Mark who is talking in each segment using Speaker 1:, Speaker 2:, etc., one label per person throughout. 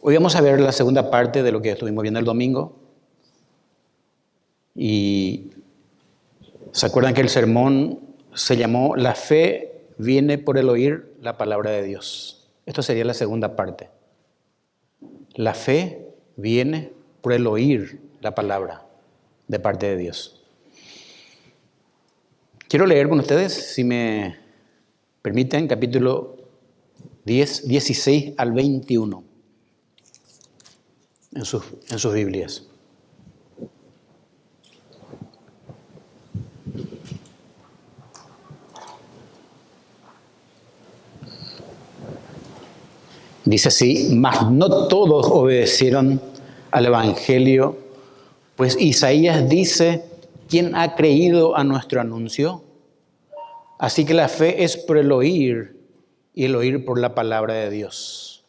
Speaker 1: Hoy vamos a ver la segunda parte de lo que estuvimos viendo el domingo. Y ¿se acuerdan que el sermón se llamó La fe viene por el oír la palabra de Dios? Esto sería la segunda parte. La fe viene por el oír la palabra de parte de Dios. Quiero leer con ustedes, si me permiten, capítulo 10, 16 al 21 en sus Biblias. Dice así: mas no todos obedecieron al Evangelio, pues Isaías dice: ¿quién ha creído a nuestro anuncio? Así que la fe es por el oír, y el oír por la palabra de Dios.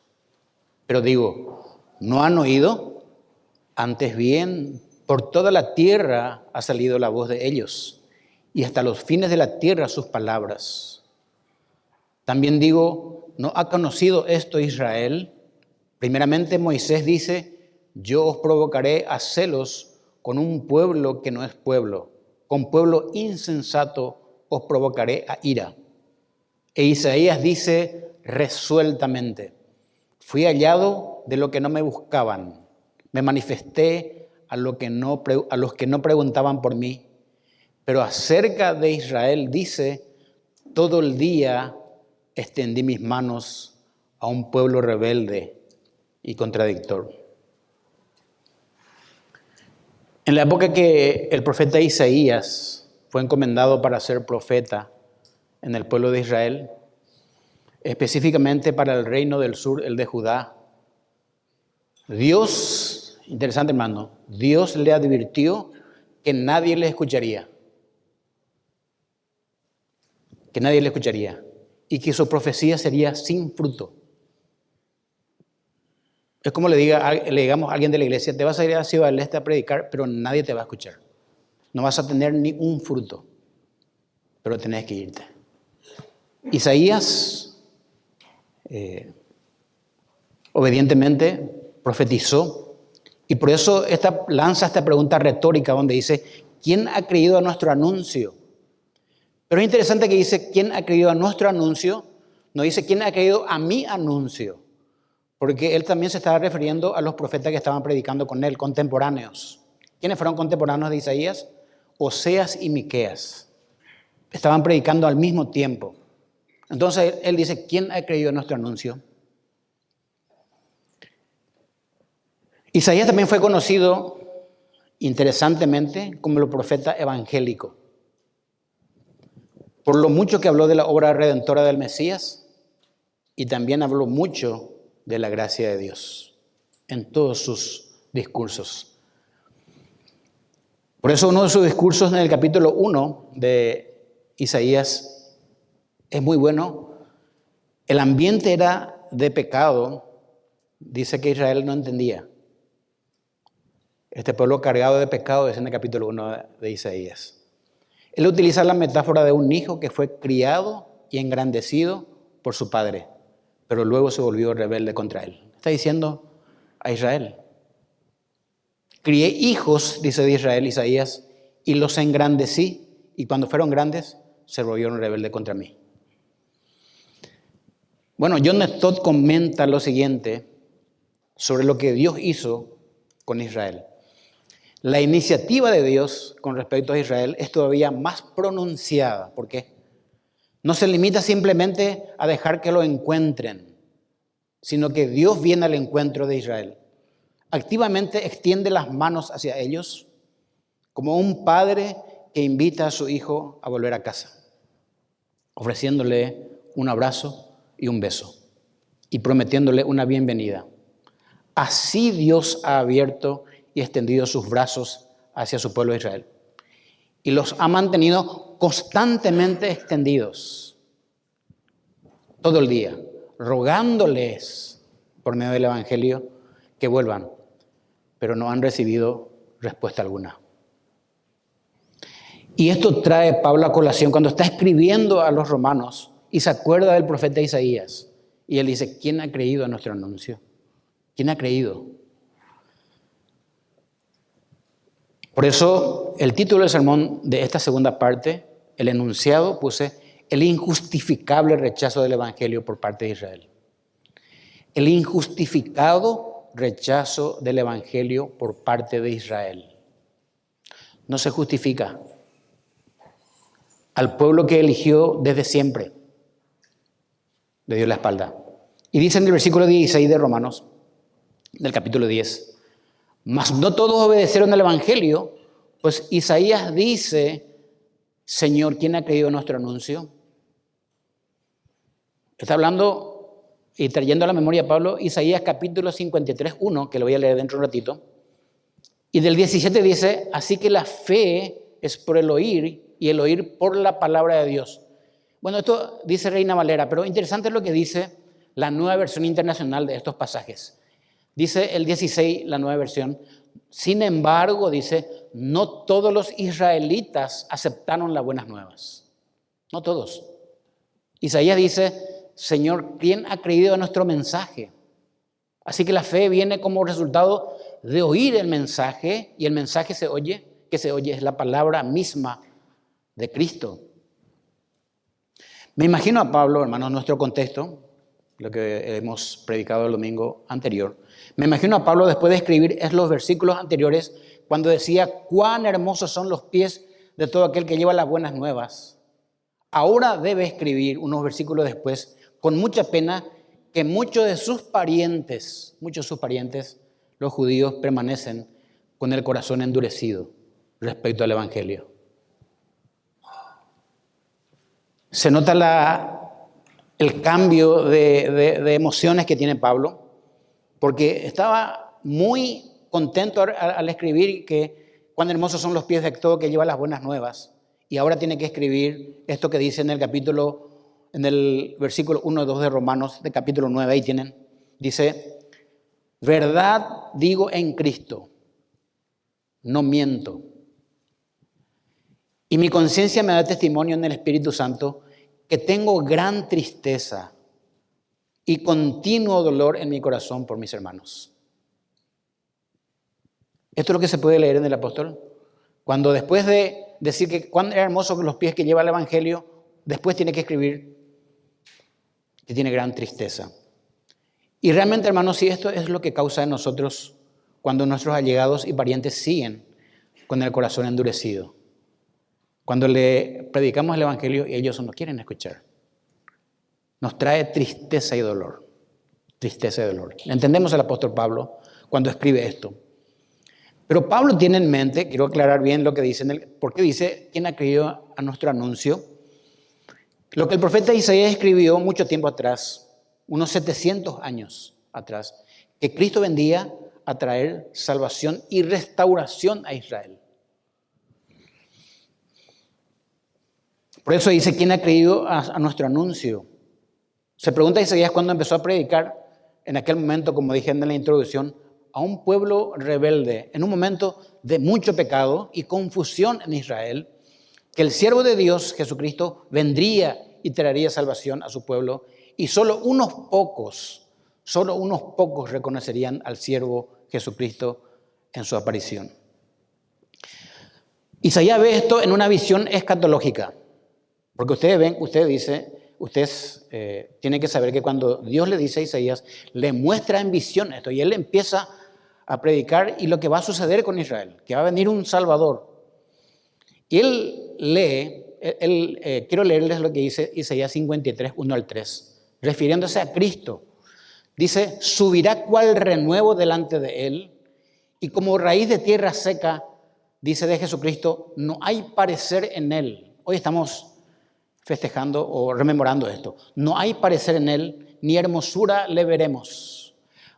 Speaker 1: Pero digo, ¿no han oído? Antes bien, por toda la tierra ha salido la voz de ellos, y hasta los fines de la tierra sus palabras. También digo, ¿no ha conocido esto Israel? Primeramente Moisés dice: yo os provocaré a celos con un pueblo que no es pueblo, con pueblo insensato os provocaré a ira. E Isaías dice resueltamente: fui hallado de lo que no me buscaban, me manifesté a los que no preguntaban por mí. Pero acerca de Israel dice: todo el día extendí mis manos a un pueblo rebelde y contradictor. En la época que el profeta Isaías fue encomendado para ser profeta en el pueblo de Israel, específicamente para el reino del sur, el de Judá, Dios, interesante hermano, Dios le advirtió que nadie le escucharía. Que nadie le escucharía. Y que su profecía sería sin fruto. Es como le digamos a alguien de la iglesia: te vas a ir a Ciudad del Este a predicar, pero nadie te va a escuchar. No vas a tener ni un fruto, pero tenés que irte. Isaías, obedientemente, profetizó, y por eso lanza esta pregunta retórica donde dice: ¿quién ha creído a nuestro anuncio? Pero es interesante que dice: ¿quién ha creído a nuestro anuncio? No dice: ¿quién ha creído a mi anuncio? Porque él también se estaba refiriendo a los profetas que estaban predicando con él, contemporáneos. ¿Quiénes fueron contemporáneos de Isaías? Oseas y Miqueas. Estaban predicando al mismo tiempo. Entonces él dice: ¿quién ha creído en nuestro anuncio? Isaías también fue conocido, interesantemente, como el profeta evangélico, por lo mucho que habló de la obra redentora del Mesías, y también habló mucho de la gracia de Dios en todos sus discursos. Por eso uno de sus discursos en el capítulo 1 de Isaías es muy bueno. El ambiente era de pecado. Dice que Israel no entendía. Este pueblo cargado de pecado es en el capítulo 1 de Isaías. Él utiliza la metáfora de un hijo que fue criado y engrandecido por su padre, pero luego se volvió rebelde contra él. Está diciendo a Israel: crié hijos, dice de Israel Isaías, y los engrandecí, y cuando fueron grandes se volvieron rebeldes contra mí. Bueno, John Stott comenta lo siguiente sobre lo que Dios hizo con Israel. La iniciativa de Dios con respecto a Israel es todavía más pronunciada. ¿Por qué? No se limita simplemente a dejar que lo encuentren, sino que Dios viene al encuentro de Israel. Activamente extiende las manos hacia ellos, como un padre que invita a su hijo a volver a casa, ofreciéndole un abrazo y un beso, y prometiéndole una bienvenida. Así Dios ha abierto y extendido sus brazos hacia su pueblo de Israel, y los ha mantenido constantemente extendidos todo el día, rogándoles por medio del Evangelio que vuelvan, pero no han recibido respuesta alguna. Y esto trae Pablo a colación cuando está escribiendo a los romanos y se acuerda del profeta Isaías, y él dice: ¿quién ha creído a nuestro anuncio? ¿Quién ha creído? Por eso el título del sermón de esta segunda parte, el enunciado, puse el injustificable rechazo del Evangelio por parte de Israel. El injustificado rechazo del Evangelio por parte de Israel. No se justifica al pueblo que eligió desde siempre. Le dio la espalda. Y dice en el versículo 16 de Romanos, del capítulo 10, mas no todos obedecieron al Evangelio, pues Isaías dice, Señor, ¿quién ha creído nuestro anuncio? Está hablando y trayendo a la memoria a Pablo, Isaías capítulo 53, 1, que lo voy a leer dentro de un ratito. Y del 17 dice, así que la fe es por el oír y el oír por la palabra de Dios. Bueno, esto dice Reina Valera, pero interesante es lo que dice la Nueva Versión Internacional de estos pasajes. Dice el 16, la Nueva Versión, sin embargo, dice, no todos los israelitas aceptaron las buenas nuevas. No todos. Isaías dice, Señor, ¿quién ha creído a nuestro mensaje? Así que la fe viene como resultado de oír el mensaje, y el mensaje se oye es la palabra misma de Cristo. Me imagino a Pablo, hermano, en nuestro contexto, lo que hemos predicado el domingo anterior, me imagino a Pablo después de escribir los versículos anteriores, cuando decía, cuán hermosos son los pies de todo aquel que lleva las buenas nuevas. Ahora debe escribir unos versículos después, con mucha pena, que muchos de sus parientes, los judíos, permanecen con el corazón endurecido respecto al Evangelio. Se nota el cambio de emociones que tiene Pablo, porque estaba muy contento al escribir que cuán hermosos son los pies de todo que lleva las buenas nuevas, y ahora tiene que escribir esto que dice en el versículo 1 y 2 de Romanos, de capítulo 9, ahí tienen, dice, verdad digo en Cristo, no miento. Y mi conciencia me da testimonio en el Espíritu Santo que tengo gran tristeza y continuo dolor en mi corazón por mis hermanos. Esto es lo que se puede leer en el apóstol. Cuando después de decir que cuán hermosos los pies que lleva el Evangelio, después tiene que escribir que tiene gran tristeza. Y realmente, hermanos, si esto es lo que causa en nosotros cuando nuestros allegados y parientes siguen con el corazón endurecido. Cuando le predicamos el Evangelio y ellos no quieren escuchar. Nos trae tristeza y dolor. Tristeza y dolor. Entendemos al apóstol Pablo cuando escribe esto. Pero Pablo tiene en mente, quiero aclarar bien lo que dice, porque dice, ¿quién ha creído a nuestro anuncio? Lo que el profeta Isaías escribió mucho tiempo atrás, unos 700 años atrás, que Cristo vendría a traer salvación y restauración a Israel. Por eso dice, ¿quién ha creído a nuestro anuncio? Se pregunta Isaías cuando empezó a predicar, en aquel momento, como dije en la introducción, a un pueblo rebelde, en un momento de mucho pecado y confusión en Israel, que el siervo de Dios, Jesucristo, vendría y traería salvación a su pueblo, y solo unos pocos reconocerían al siervo Jesucristo en su aparición. Isaías ve esto en una visión escatológica. Porque ustedes tienen que saber que cuando Dios le dice a Isaías, le muestra en visión esto, y él empieza a predicar y lo que va a suceder con Israel, que va a venir un Salvador. Y él lee, quiero leerles lo que dice Isaías 53, 1 al 3, refiriéndose a Cristo. Dice, subirá cual renuevo delante de él, y como raíz de tierra seca, dice de Jesucristo, no hay parecer en él. Hoy estamos festejando o rememorando esto. No hay parecer en él, ni hermosura le veremos.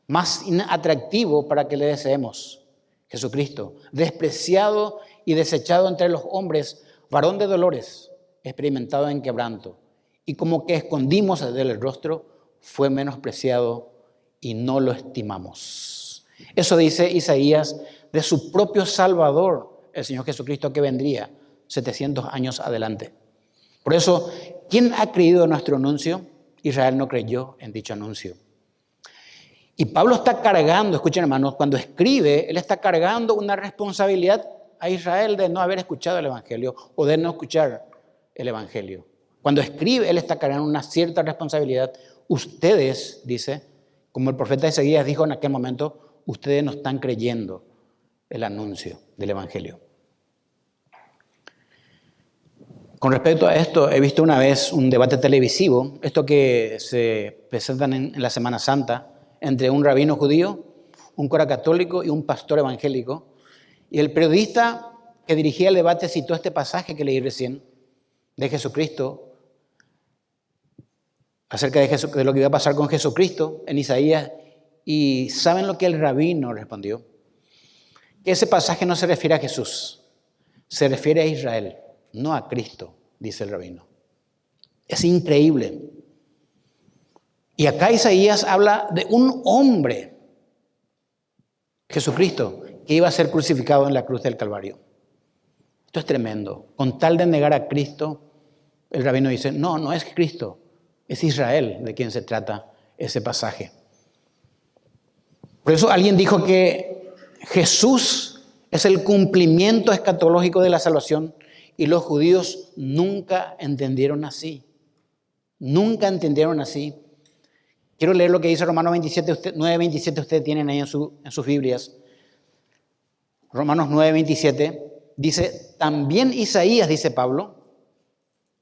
Speaker 1: Más atractivo para que le deseemos. Jesucristo, despreciado y desechado entre los hombres, varón de dolores, experimentado en quebranto. Y como que escondimos del rostro, fue menospreciado y no lo estimamos. Eso dice Isaías de su propio Salvador, el Señor Jesucristo, que vendría 700 años adelante. Por eso, ¿quién ha creído en nuestro anuncio? Israel no creyó en dicho anuncio. Y Pablo está cargando, escuchen hermanos, cuando escribe, él está cargando una responsabilidad a Israel de no haber escuchado el Evangelio o de no escuchar el Evangelio. Cuando escribe, él está cargando una cierta responsabilidad. Ustedes, dice, como el profeta Isaías dijo en aquel momento, ustedes no están creyendo el anuncio del Evangelio. Con respecto a esto, he visto una vez un debate televisivo, esto que se presentan en la Semana Santa, entre un rabino judío, un cura católico y un pastor evangélico. Y el periodista que dirigía el debate citó este pasaje que leí recién de Jesucristo, acerca de lo que iba a pasar con Jesucristo en Isaías. Y ¿saben lo que el rabino respondió? Que ese pasaje no se refiere a Jesús, se refiere a Israel, no a Cristo, dice el rabino. Es increíble. Y acá Isaías habla de un hombre, Jesucristo, que iba a ser crucificado en la cruz del Calvario. Esto es tremendo. Con tal de negar a Cristo, el rabino dice, no, no es Cristo, es Israel de quien se trata ese pasaje. Por eso alguien dijo que Jesús es el cumplimiento escatológico de la salvación y los judíos nunca entendieron así. Nunca entendieron así. Quiero leer lo que dice Romanos 9:27, ustedes tienen ahí en sus Biblias. Romanos 9:27 dice, también Isaías, dice Pablo,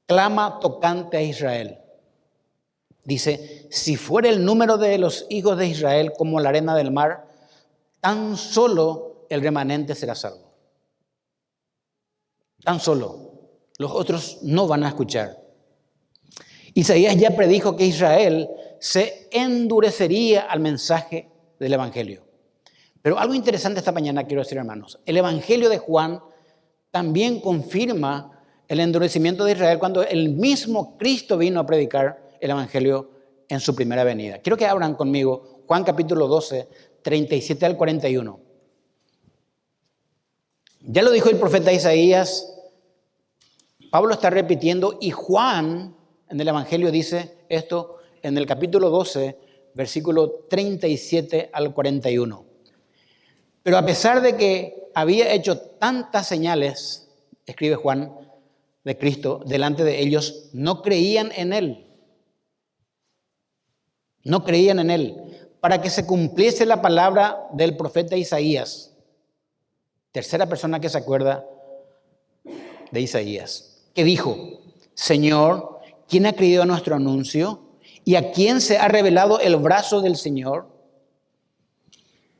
Speaker 1: clama tocante a Israel. Dice, si fuera el número de los hijos de Israel como la arena del mar, tan solo el remanente será salvo. Tan solo. Los otros no van a escuchar. Isaías ya predijo que Israel se endurecería al mensaje del Evangelio. Pero algo interesante esta mañana quiero decir, hermanos. El Evangelio de Juan también confirma el endurecimiento de Israel cuando el mismo Cristo vino a predicar el Evangelio en su primera venida. Quiero que abran conmigo Juan capítulo 12, 37 al 41. Ya lo dijo el profeta Isaías, Pablo está repitiendo y Juan en el Evangelio dice esto en el capítulo 12, versículo 37 al 41. Pero a pesar de que había hecho tantas señales, escribe Juan, de Cristo, delante de ellos, no creían en Él. No creían en Él. Para que se cumpliese la palabra del profeta Isaías. Tercera persona que se acuerda de Isaías. Que dijo, Señor, ¿quién ha creído a nuestro anuncio? ¿Y a quién se ha revelado el brazo del Señor?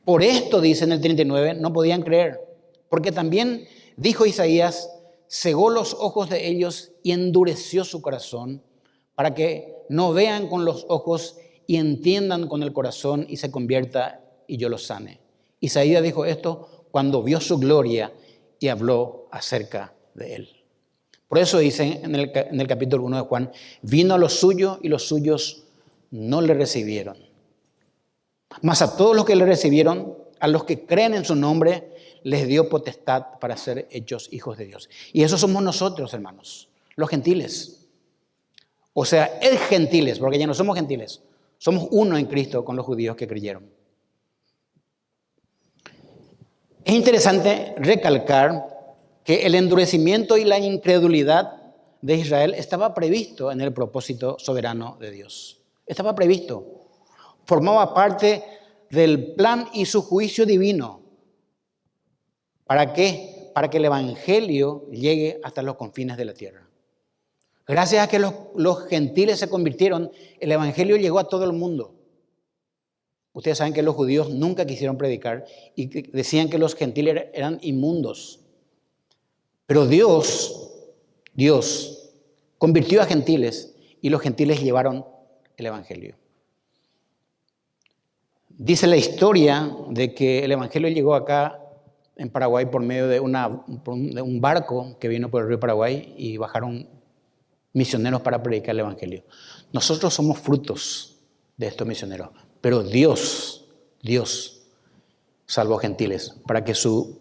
Speaker 1: Por esto, dice en el 39, no podían creer. Porque también dijo Isaías, cegó los ojos de ellos y endureció su corazón para que no vean con los ojos y entiendan con el corazón y se convierta y yo los sane. Isaías dijo esto cuando vio su gloria y habló acerca de él. Por eso dice en el capítulo 1 de Juan, vino a lo suyo y los suyos no le recibieron. Mas a todos los que le recibieron, a los que creen en su nombre, les dio potestad para ser hechos hijos de Dios. Y eso somos nosotros, hermanos, los gentiles. O sea, es gentiles, porque ya no somos gentiles. Somos uno en Cristo con los judíos que creyeron. Es interesante recalcar que el endurecimiento y la incredulidad de Israel estaba previsto en el propósito soberano de Dios. Estaba previsto. Formaba parte del plan y su juicio divino. ¿Para qué? Para que el Evangelio llegue hasta los confines de la tierra. Gracias a que los gentiles se convirtieron, el Evangelio llegó a todo el mundo. Ustedes saben que los judíos nunca quisieron predicar y decían que los gentiles eran inmundos. Pero Dios convirtió a gentiles y los gentiles llevaron el Evangelio. Dice la historia de que el Evangelio llegó acá en Paraguay por medio de un barco que vino por el río Paraguay y bajaron misioneros para predicar el Evangelio. Nosotros somos frutos de estos misioneros, pero Dios salvó gentiles para que su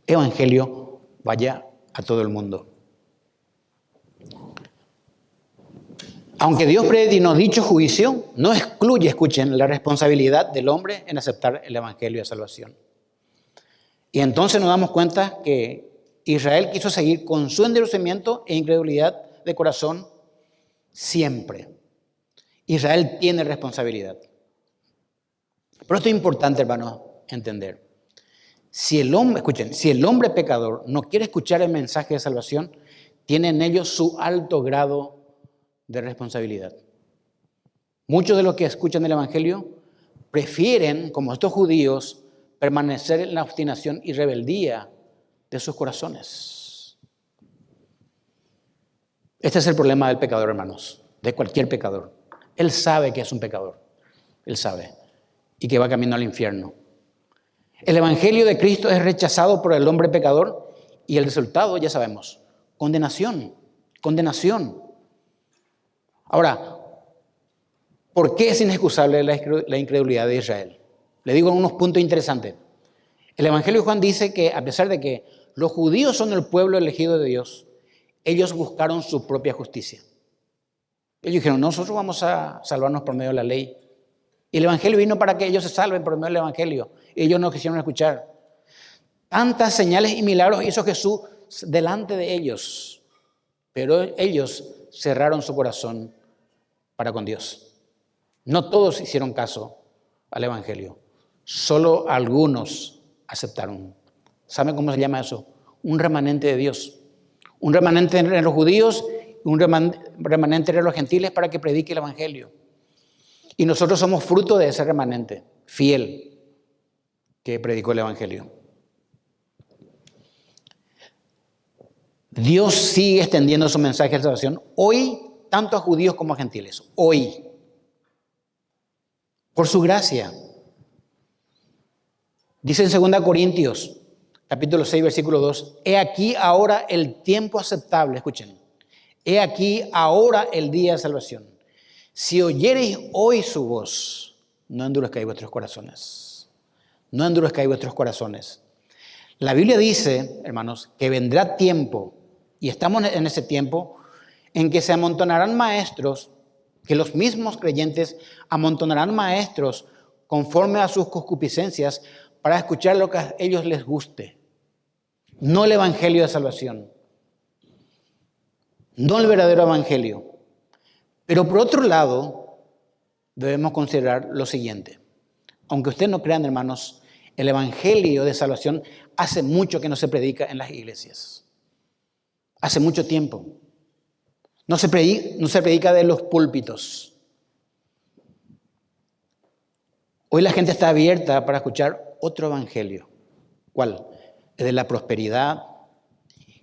Speaker 1: Evangelio vaya a todo el mundo. Aunque Dios predestinó dicho juicio, no excluye, escuchen, la responsabilidad del hombre en aceptar el evangelio de salvación. Y entonces nos damos cuenta que Israel quiso seguir con su endurecimiento e incredulidad de corazón siempre. Israel tiene responsabilidad. Pero esto es importante, hermanos, entender. Si el hombre pecador no quiere escuchar el mensaje de salvación, tiene en ello su alto grado de responsabilidad. Muchos de los que escuchan el evangelio prefieren, como estos judíos, permanecer en la obstinación y rebeldía de sus corazones. Este es el problema del pecador, hermanos, de cualquier pecador. Él sabe que es un pecador, él sabe, y que va camino al infierno. El evangelio de Cristo es rechazado por el hombre pecador y el resultado, ya sabemos, condenación. Ahora, ¿por qué es inexcusable la incredulidad de Israel? Le digo unos puntos interesantes. El evangelio de Juan dice que a pesar de que los judíos son el pueblo elegido de Dios, ellos buscaron su propia justicia. Ellos dijeron, nosotros vamos a salvarnos por medio de la ley. Y el evangelio vino para que ellos se salven por medio del evangelio. Y ellos no quisieron escuchar. Tantas señales y milagros hizo Jesús delante de ellos. Pero ellos cerraron su corazón para con Dios. No todos hicieron caso al evangelio. Solo algunos aceptaron. ¿Saben cómo se llama eso? Un remanente de Dios. Un remanente entre los judíos y un remanente entre los gentiles para que predique el evangelio. Y nosotros somos fruto de ese remanente fiel que predicó el evangelio. Dios sigue extendiendo su mensaje de salvación hoy, tanto a judíos como a gentiles. Hoy. Por su gracia. Dice en 2 Corintios, capítulo 6, versículo 2, he aquí ahora el tiempo aceptable, escuchen, he aquí ahora el día de salvación. Si oyereis hoy su voz, no endurezcáis vuestros corazones. No endurezcáis vuestros corazones. La Biblia dice, hermanos, que vendrá tiempo, y estamos en ese tiempo, en que se amontonarán maestros, que los mismos creyentes amontonarán maestros conforme a sus concupiscencias para escuchar lo que a ellos les guste. No el evangelio de salvación. No el verdadero evangelio. Pero por otro lado, debemos considerar lo siguiente. Aunque ustedes no crean, hermanos, el evangelio de salvación hace mucho que no se predica en las iglesias. Hace mucho tiempo. No se predica de los púlpitos. Hoy la gente está abierta para escuchar otro evangelio. ¿Cuál? El de la prosperidad.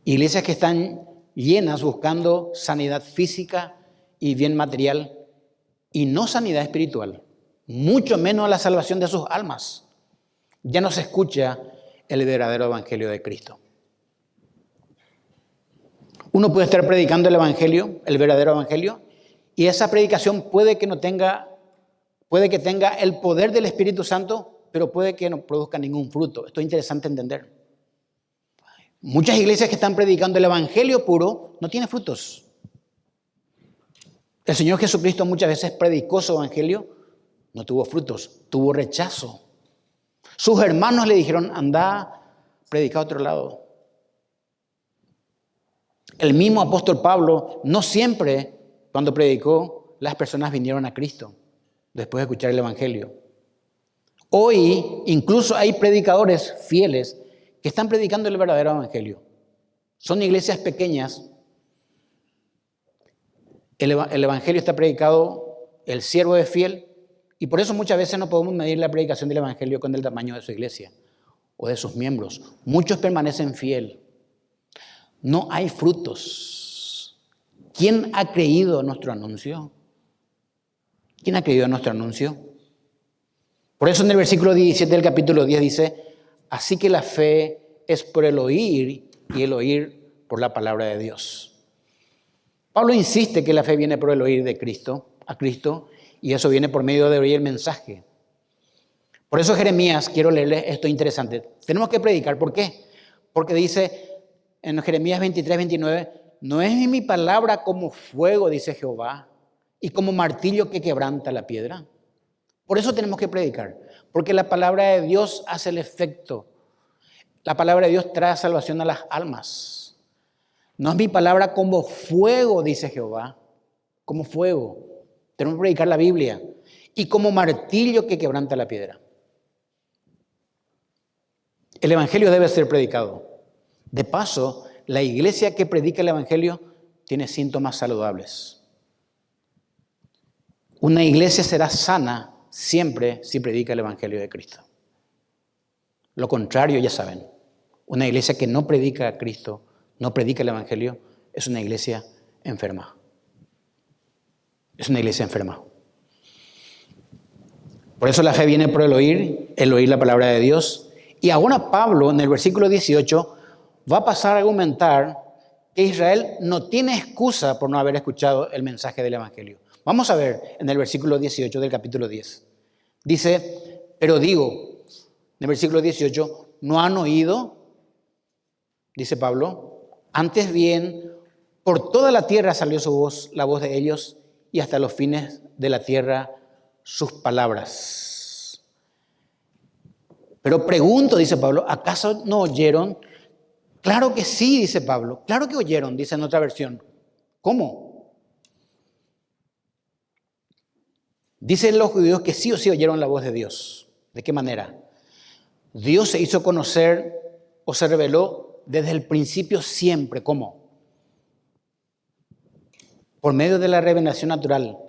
Speaker 1: Iglesias que están llenas buscando sanidad física y bien material y no sanidad espiritual, mucho menos la salvación de sus almas. Ya no se escucha el verdadero evangelio de Cristo. Uno puede estar predicando el evangelio, el verdadero evangelio, y esa predicación puede que tenga el poder del Espíritu Santo, pero puede que no produzca ningún fruto. Esto es interesante entender. Muchas iglesias que están predicando el evangelio puro no tienen frutos. El Señor Jesucristo muchas veces predicó su evangelio, no tuvo frutos, tuvo rechazo. Sus hermanos le dijeron, anda, predica a otro lado. El mismo apóstol Pablo, no siempre cuando predicó, las personas vinieron a Cristo después de escuchar el evangelio. Hoy incluso hay predicadores fieles que están predicando el verdadero evangelio. Son iglesias pequeñas. El evangelio está predicado, el siervo es fiel, y por eso muchas veces no podemos medir la predicación del evangelio con el tamaño de su iglesia o de sus miembros. Muchos permanecen fiel. No hay frutos. ¿Quién ha creído a nuestro anuncio? ¿Quién ha creído a nuestro anuncio? Por eso en el versículo 17 del capítulo 10 dice, así que la fe es por el oír y el oír por la palabra de Dios. Pablo insiste que la fe viene por el oír de Cristo, a Cristo, y eso viene por medio de oír el mensaje. Por eso Jeremías, quiero leerles esto interesante. Tenemos que predicar. ¿Por qué? Porque dice en Jeremías 23, 29, no es mi palabra como fuego, dice Jehová, y como martillo que quebranta la piedra. Por eso tenemos que predicar, porque la palabra de Dios hace el efecto. La palabra de Dios trae salvación a las almas. No es mi palabra como fuego, dice Jehová, como fuego. Tenemos que predicar la Biblia. Y como martillo que quebranta la piedra. El Evangelio debe ser predicado. De paso, la iglesia que predica el Evangelio tiene síntomas saludables. Una iglesia será sana siempre si predica el Evangelio de Cristo. Lo contrario, ya saben, una iglesia que no predica a Cristo, no predica el Evangelio, es una iglesia enferma. Es una iglesia enferma. Por eso la fe viene por el oír la palabra de Dios. Y ahora Pablo, en el versículo 18, va a pasar a argumentar que Israel no tiene excusa por no haber escuchado el mensaje del Evangelio. Vamos a ver en el versículo 18 del capítulo 10. Dice, pero digo, en el versículo 18, ¿no han oído? Dice Pablo, antes bien, por toda la tierra salió su voz, la voz de ellos, y hasta los fines de la tierra sus palabras. Pero pregunto, dice Pablo, ¿acaso no oyeron? Claro que sí, dice Pablo, claro que oyeron, dice en otra versión. ¿Cómo? Dicen los judíos que sí o sí oyeron la voz de Dios. ¿De qué manera? Dios se hizo conocer o se reveló desde el principio siempre. ¿Cómo? Por medio de la revelación natural.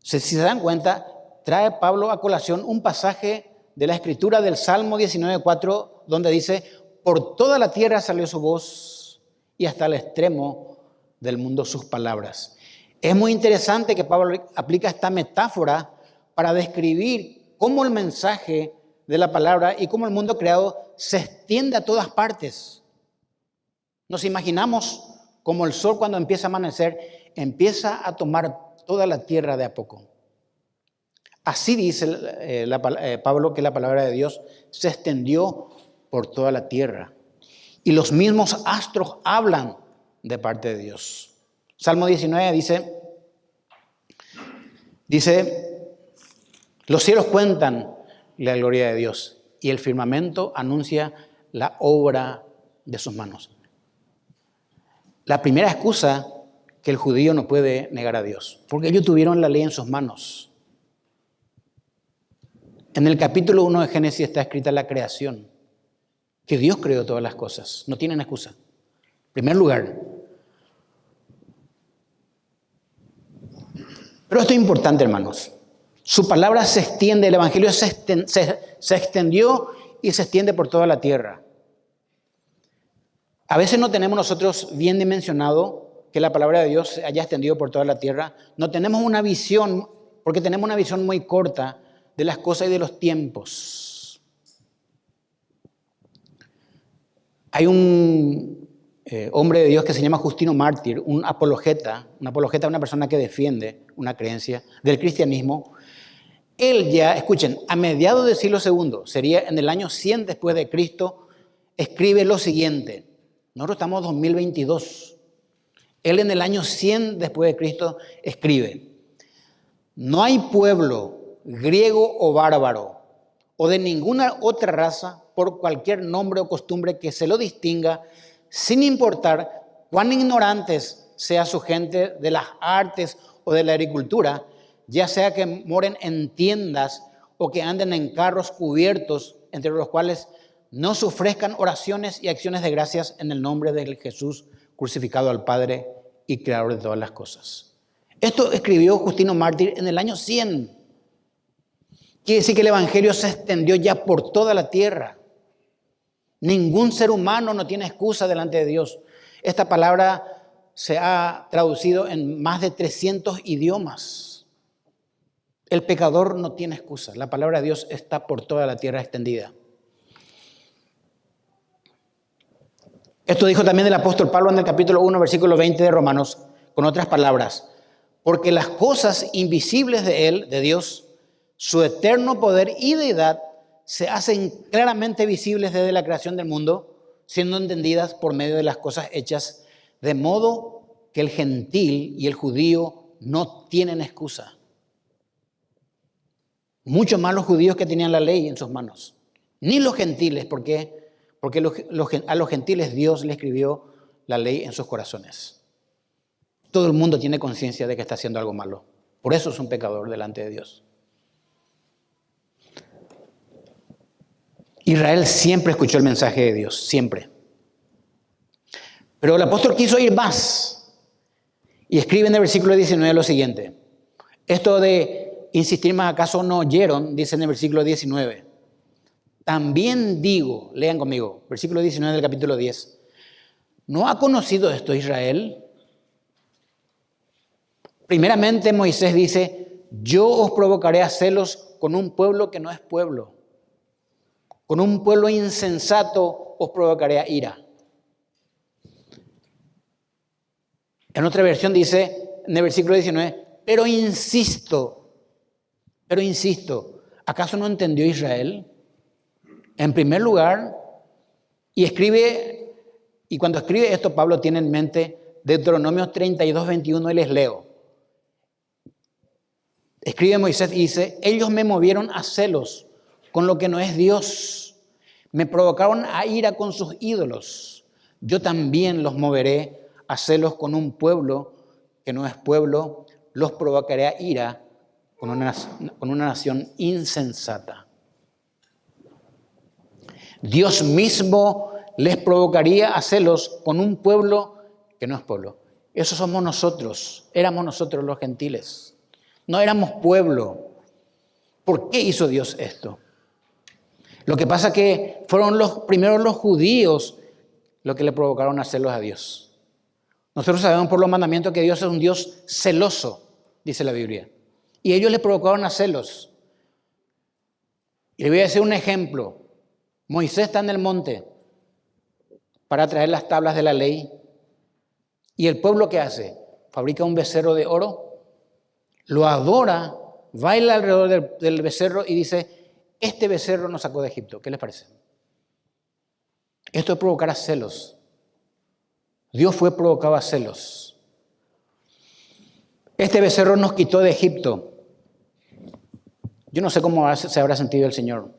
Speaker 1: Si se dan cuenta, trae Pablo a colación un pasaje de la Escritura del Salmo 19:4, donde dice, por toda la tierra salió su voz y hasta el extremo del mundo sus palabras. Es muy interesante que Pablo aplica esta metáfora para describir cómo el mensaje de la palabra y cómo el mundo creado se extiende a todas partes. Nos imaginamos como el sol cuando empieza a amanecer, empieza a tomar toda la tierra de a poco. Así dice Pablo que la palabra de Dios se extendió por toda la tierra. Y los mismos astros hablan de parte de Dios. Salmo 19 dice, los cielos cuentan la gloria de Dios y el firmamento anuncia la obra de sus manos. La primera excusa que el judío no puede negar a Dios, porque ellos tuvieron la ley en sus manos. En el capítulo 1 de Génesis está escrita la creación, que Dios creó todas las cosas, no tienen excusa. En primer lugar. Pero esto es importante, hermanos. Su palabra se extiende, el Evangelio se extendió y se extiende por toda la tierra. A veces no tenemos nosotros bien dimensionado que la palabra de Dios se haya extendido por toda la tierra. No tenemos una visión, porque tenemos una visión muy corta de las cosas y de los tiempos. Hay un hombre de Dios que se llama Justino Mártir, un apologeta, una persona que defiende una creencia del cristianismo. Él ya, escuchen, a mediados del siglo II, sería en el año 100 después de Cristo, escribe lo siguiente. Nosotros estamos en 2022. Él en el año 100 después de Cristo escribe, no hay pueblo, griego o bárbaro, o de ninguna otra raza, por cualquier nombre o costumbre que se lo distinga, sin importar cuán ignorantes sea su gente de las artes o de la agricultura, ya sea que moren en tiendas o que anden en carros cubiertos, entre los cuales no se ofrezcan oraciones y acciones de gracias en el nombre de Jesús crucificado al Padre y creador de todas las cosas. Esto escribió Justino Mártir en el año 100. Quiere decir que el Evangelio se extendió ya por toda la tierra. Ningún ser humano no tiene excusa delante de Dios. Esta palabra se ha traducido en más de 300 idiomas. El pecador no tiene excusa. La palabra de Dios está por toda la tierra extendida. Esto dijo también el apóstol Pablo en el capítulo 1, versículo 20 de Romanos, con otras palabras. Porque las cosas invisibles de Él, de Dios, su eterno poder y deidad, se hacen claramente visibles desde la creación del mundo, siendo entendidas por medio de las cosas hechas, de modo que el gentil y el judío no tienen excusa. Mucho más los judíos que tenían la ley en sus manos. Ni los gentiles, ¿por qué? Porque a los gentiles Dios le escribió la ley en sus corazones. Todo el mundo tiene conciencia de que está haciendo algo malo. Por eso es un pecador delante de Dios. Israel siempre escuchó el mensaje de Dios, siempre. Pero el apóstol quiso ir más y escribe en el versículo 19 lo siguiente. Esto de insistir más, ¿acaso no oyeron? Dice en el versículo 19. También digo, lean conmigo, versículo 19 del capítulo 10. ¿No ha conocido esto Israel? Primeramente Moisés dice, yo os provocaré a celos con un pueblo que no es pueblo. Con un pueblo insensato os provocaré a ira. En otra versión dice, en el versículo 19, pero insisto, ¿acaso no entendió Israel? En primer lugar, y cuando escribe esto, Pablo tiene en mente Deuteronomio 32, 21, y les leo. Escribe Moisés y dice, ellos me movieron a celos con lo que no es Dios. Me provocaron a ira con sus ídolos. Yo también los moveré a celos con un pueblo que no es pueblo. Los provocaré a ira con una nación insensata. Dios mismo les provocaría a celos con un pueblo que no es pueblo. Eso somos nosotros. Éramos nosotros los gentiles. No éramos pueblo. ¿Por qué hizo Dios esto? Lo que pasa es que fueron primero los judíos los que le provocaron a celos a Dios. Nosotros sabemos por los mandamientos que Dios es un Dios celoso, dice la Biblia. Y ellos le provocaron a celos. Y le voy a decir un ejemplo. Moisés está en el monte para traer las tablas de la ley. ¿Y el pueblo qué hace? Fabrica un becerro de oro, lo adora, baila alrededor del becerro y dice, este becerro nos sacó de Egipto. ¿Qué les parece? Esto es provocar a celos. Dios fue provocado a celos. Este becerro nos quitó de Egipto. Yo no sé cómo se habrá sentido el Señor.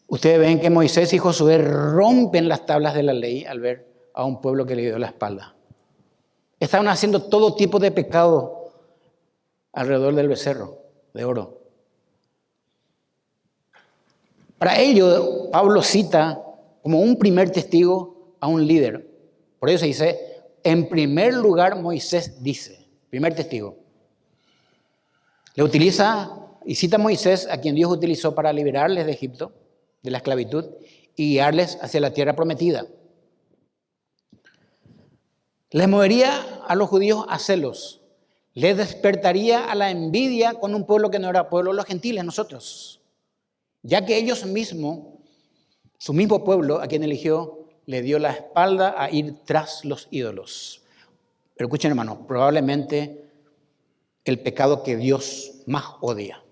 Speaker 1: Ustedes ven que Moisés y Josué rompen las tablas de la ley al ver a un pueblo que le dio la espalda. Estaban haciendo todo tipo de pecado alrededor del becerro de oro. Para ello, Pablo cita como un primer testigo a un líder. Por eso se dice, en primer lugar Moisés dice, primer testigo. Le utiliza y cita a Moisés, a quien Dios utilizó para liberarles de Egipto, de la esclavitud, y guiarles hacia la tierra prometida. Les movería a los judíos a celos. Les despertaría a la envidia con un pueblo que no era pueblo, los gentiles, nosotros. Ya que ellos mismos, su mismo pueblo, a quien eligió, le dio la espalda a ir tras los ídolos. Pero escuchen, hermanos, probablemente el pecado que Dios más odia.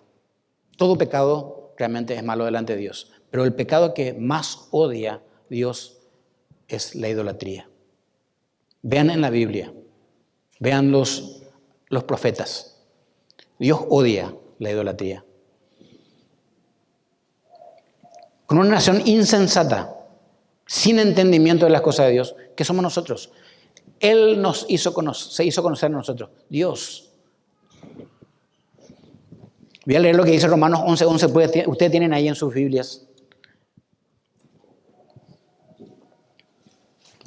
Speaker 1: Todo pecado realmente es malo delante de Dios. Pero el pecado que más odia Dios es la idolatría. Vean en la Biblia, vean los profetas. Dios odia la idolatría. Con una nación insensata, sin entendimiento de las cosas de Dios, que somos nosotros. Él se hizo conocer a nosotros, Dios. Voy a leer lo que dice Romanos 11:11. Ustedes tienen ahí en sus Biblias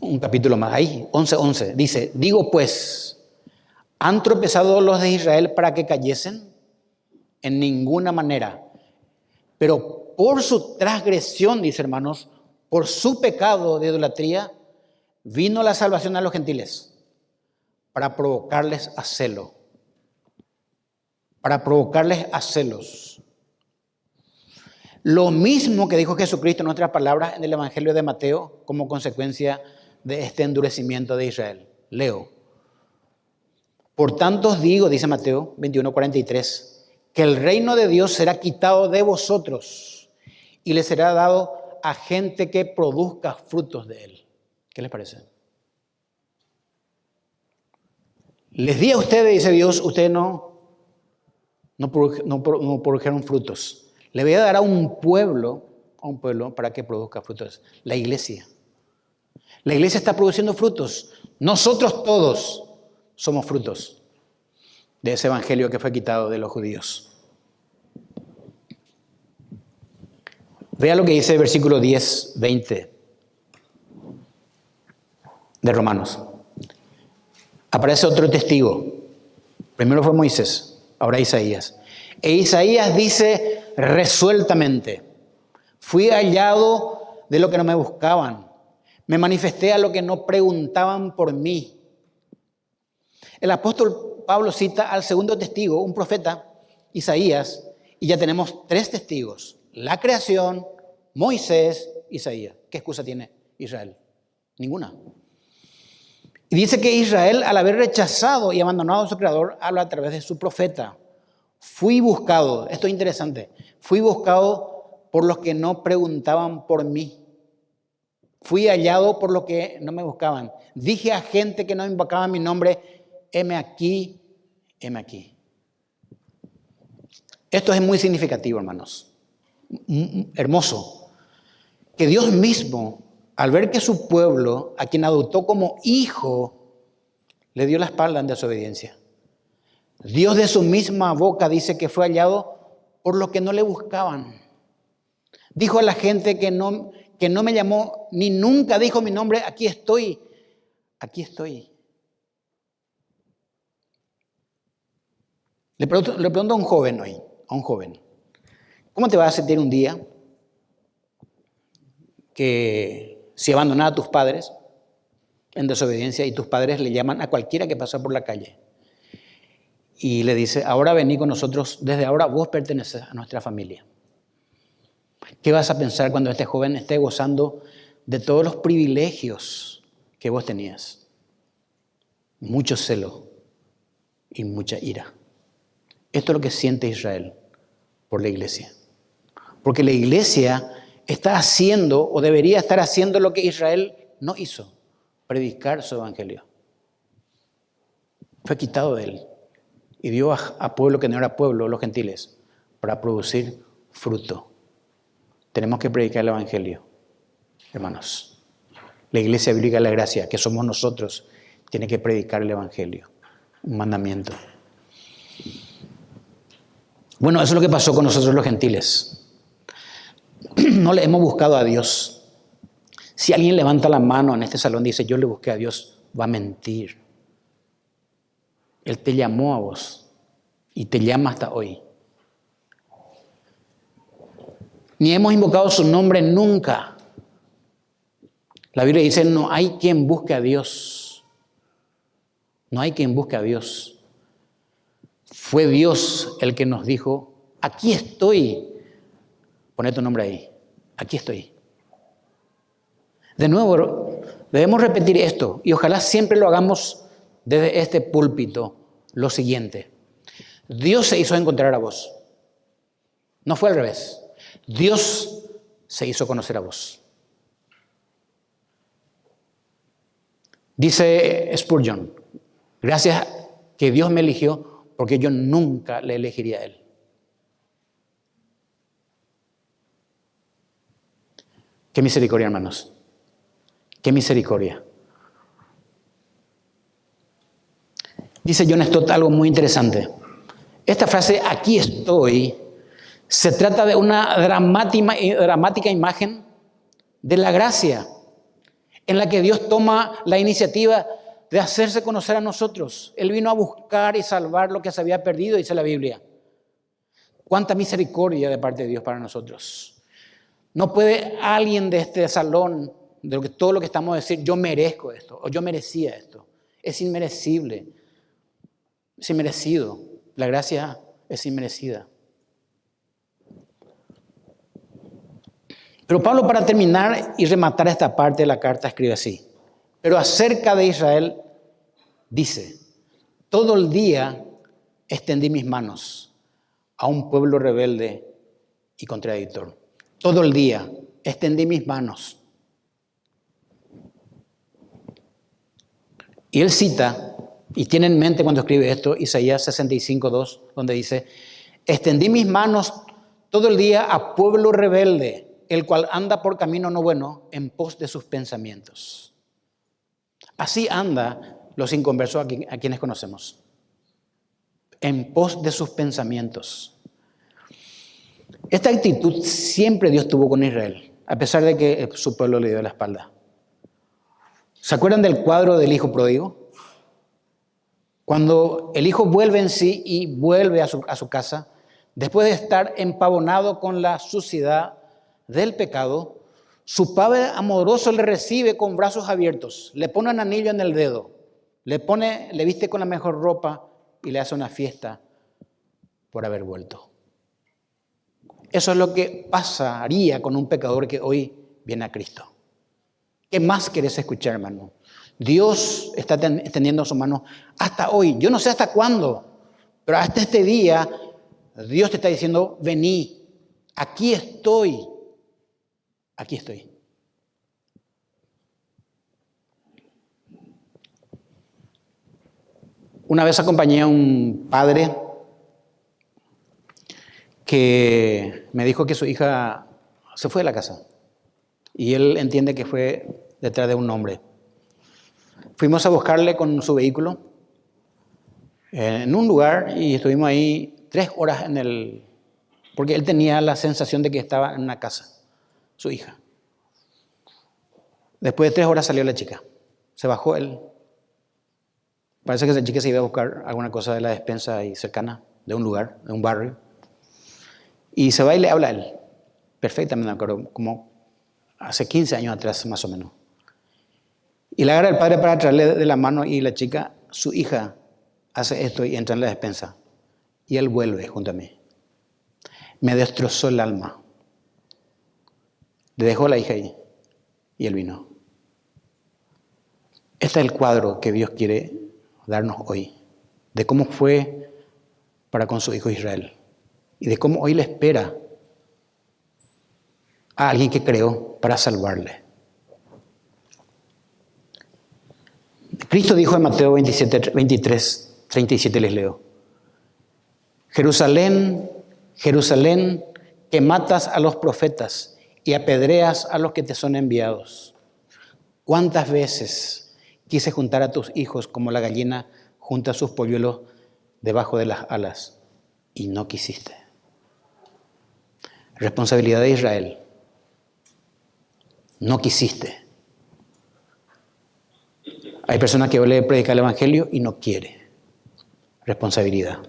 Speaker 1: un capítulo más. Ahí, 11:11. Dice, digo pues, ¿han tropezado los de Israel para que cayesen? En ninguna manera. Pero por su transgresión, dice hermanos, por su pecado de idolatría, vino la salvación a los gentiles para provocarles a celo. Para provocarles a celos. Lo mismo que dijo Jesucristo en otras palabras en el Evangelio de Mateo como consecuencia de este endurecimiento de Israel. Leo. Por tanto os digo, dice Mateo 21:43, que el reino de Dios será quitado de vosotros y le será dado a gente que produzca frutos de él. ¿Qué les parece? Les di a ustedes, dice Dios, ustedes no produjeron frutos. Le voy a dar a un pueblo para que produzca frutos. La iglesia. La iglesia está produciendo frutos. Nosotros todos somos frutos de ese evangelio que fue quitado de los judíos. Vea lo que dice el versículo 10, 20 de Romanos. Aparece otro testigo. Primero fue Moisés, ahora Isaías. E Isaías dice resueltamente: fui hallado de lo que no me buscaban. Me manifesté a lo que no preguntaban por mí. El apóstol Pablo cita al segundo testigo, un profeta, Isaías, y ya tenemos 3 testigos: la creación, Moisés, Isaías. ¿Qué excusa tiene Israel? Ninguna. Y dice que Israel, al haber rechazado y abandonado a su creador, habla a través de su profeta. Fui buscado, esto es interesante, fui buscado por los que no preguntaban por mí. Fui hallado por los que no me buscaban. Dije a gente que no invocaba mi nombre: heme aquí, heme aquí. Esto es muy significativo, hermanos. Hermoso. Que Dios mismo, al ver que su pueblo, a quien adoptó como hijo, le dio la espalda en desobediencia. Dios de su misma boca dice que fue hallado por los que no le buscaban. Dijo a la gente que no me llamó ni nunca dijo mi nombre: aquí estoy, aquí estoy. Le pregunto a un joven hoy, ¿cómo te vas a sentir un día que si abandonas a tus padres en desobediencia y tus padres le llaman a cualquiera que pasa por la calle y le dice: ahora vení con nosotros, desde ahora vos perteneces a nuestra familia? ¿Qué vas a pensar cuando este joven esté gozando de todos los privilegios que vos tenías? Mucho celo y mucha ira. Esto es lo que siente Israel por la iglesia. Porque la iglesia está haciendo, o debería estar haciendo, lo que Israel no hizo: predicar su evangelio. Fue quitado de él y dio a pueblo que no era pueblo, los gentiles, para producir fruto. Tenemos que predicar el evangelio, hermanos. La iglesia bíblica de la gracia, que somos nosotros, tiene que predicar el evangelio. Un mandamiento. Bueno, eso es lo que pasó con nosotros los gentiles. No le hemos buscado a Dios. Si alguien levanta la mano en este salón y dice: yo le busqué a Dios, va a mentir. Él te llamó a vos y te llama hasta hoy. Ni hemos invocado su nombre nunca. La Biblia dice: no hay quien busque a Dios. No hay quien busque a Dios. Fue Dios el que nos dijo: aquí estoy. Poné tu nombre ahí. Aquí estoy. De nuevo, debemos repetir esto, y ojalá siempre lo hagamos desde este púlpito, lo siguiente: Dios se hizo encontrar a vos. No fue al revés. Dios se hizo conocer a vos. Dice Spurgeon: gracias que Dios me eligió, porque yo nunca le elegiría a Él. Qué misericordia, hermanos. Qué misericordia. Dice John Stott algo muy interesante. Esta frase, aquí estoy, se trata de una dramática imagen de la gracia, en la que Dios toma la iniciativa de hacerse conocer a nosotros. Él vino a buscar y salvar lo que se había perdido, dice la Biblia. Cuánta misericordia de parte de Dios para nosotros. No puede alguien de este salón, de todo lo que estamos a decir: yo merezco esto, o yo merecía esto. Es inmerecible. Es inmerecido. La gracia es inmerecida. Pero Pablo, para terminar y rematar esta parte de la carta, escribe así: pero acerca de Israel dice: todo el día extendí mis manos a un pueblo rebelde y contradictor. Todo el día extendí mis manos. Y él cita Y tiene en mente cuando escribe esto Isaías 65:2, donde dice: extendí mis manos todo el día a pueblo rebelde, el cual anda por camino no bueno en pos de sus pensamientos. Así anda los inconversos a quienes conocemos, en pos de sus pensamientos. Esta actitud siempre Dios tuvo con Israel, a pesar de que su pueblo le dio la espalda. ¿Se acuerdan del cuadro del hijo pródigo? Cuando el hijo vuelve en sí y vuelve a su casa, después de estar empavonado con la suciedad del pecado, su padre amoroso le recibe con brazos abiertos, le pone un anillo en el dedo, le viste con la mejor ropa y le hace una fiesta por haber vuelto. Eso es lo que pasaría con un pecador que hoy viene a Cristo. ¿Qué más querés escuchar, hermano? Dios está extendiendo su mano hasta hoy. Yo no sé hasta cuándo, pero hasta este día Dios te está diciendo: vení, aquí estoy. Aquí estoy. Una vez acompañé a un padre que me dijo que su hija se fue de la casa y él entiende que fue detrás de un hombre. Fuimos a buscarle con su vehículo en un lugar y estuvimos ahí 3 horas porque él tenía la sensación de que estaba en una casa, su hija. Después de 3 horas salió la chica, se bajó él. Parece que esa chica se iba a buscar alguna cosa de la despensa ahí cercana, de un lugar, de un barrio. Y se va y le habla a él. Perfectamente, me acuerdo, como hace 15 años atrás, más o menos. Y le agarra el padre para traerle de la mano y la chica, su hija, hace esto y entra en la despensa. Y él vuelve junto a mí. Me destrozó el alma. Le dejó a la hija ahí y él vino. Este es el cuadro que Dios quiere darnos hoy, de cómo fue para con su hijo Israel y de cómo hoy le espera a alguien que creó para salvarle. Cristo dijo en Mateo 23, 37, les leo: Jerusalén, Jerusalén, que matas a los profetas y apedreas a los que te son enviados. ¿Cuántas veces quise juntar a tus hijos como la gallina junta sus polluelos debajo de las alas y no quisiste? Responsabilidad de Israel. No quisiste. Hay personas que le predican el evangelio y no quiere. Responsabilidad.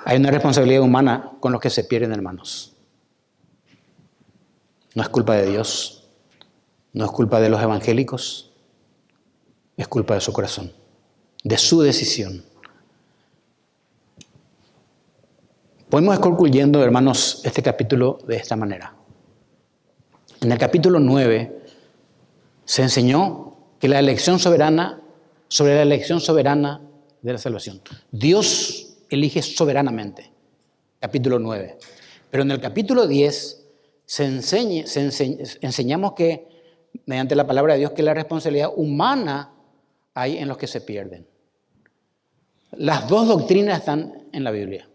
Speaker 1: Hay una responsabilidad humana con los que se pierden, hermanos. No es culpa de Dios. No es culpa de los evangélicos. Es culpa de su corazón, de su decisión. Podemos ir concluyendo, hermanos, este capítulo de esta manera. En el capítulo 9 se enseñó que la elección soberana, sobre la elección soberana de la salvación. Dios elige soberanamente. Capítulo 9. Pero en el capítulo 10 enseñamos que, mediante la palabra de Dios, que la responsabilidad humana hay en los que se pierden. Las 2 doctrinas están en la Biblia.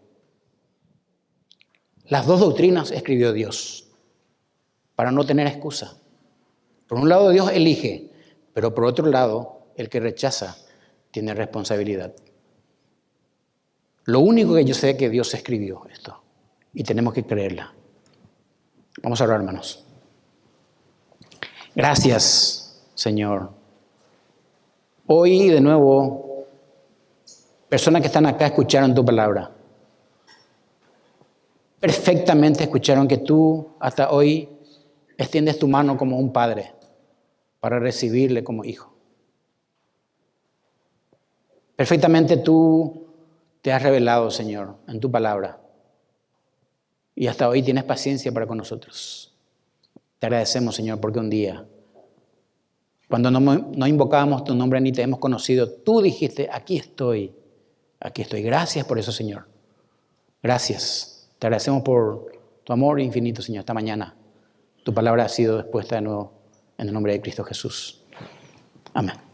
Speaker 1: Las 2 doctrinas escribió Dios para no tener excusa. Por un lado, Dios elige, pero por otro lado, el que rechaza tiene responsabilidad. Lo único que yo sé es que Dios escribió esto y tenemos que creerla. Vamos a orar, hermanos. Gracias, Señor. Hoy, de nuevo, personas que están acá escucharon tu palabra. Perfectamente escucharon que tú hasta hoy extiendes tu mano como un padre para recibirle como hijo. Perfectamente tú te has revelado, Señor, en tu palabra. Y hasta hoy tienes paciencia para con nosotros. Te agradecemos, Señor, porque un día, cuando no invocábamos tu nombre ni te hemos conocido, tú dijiste: aquí estoy, aquí estoy. Gracias por eso, Señor. Gracias. Te agradecemos por tu amor infinito, Señor. Esta mañana tu palabra ha sido expuesta de nuevo en el nombre de Cristo Jesús. Amén.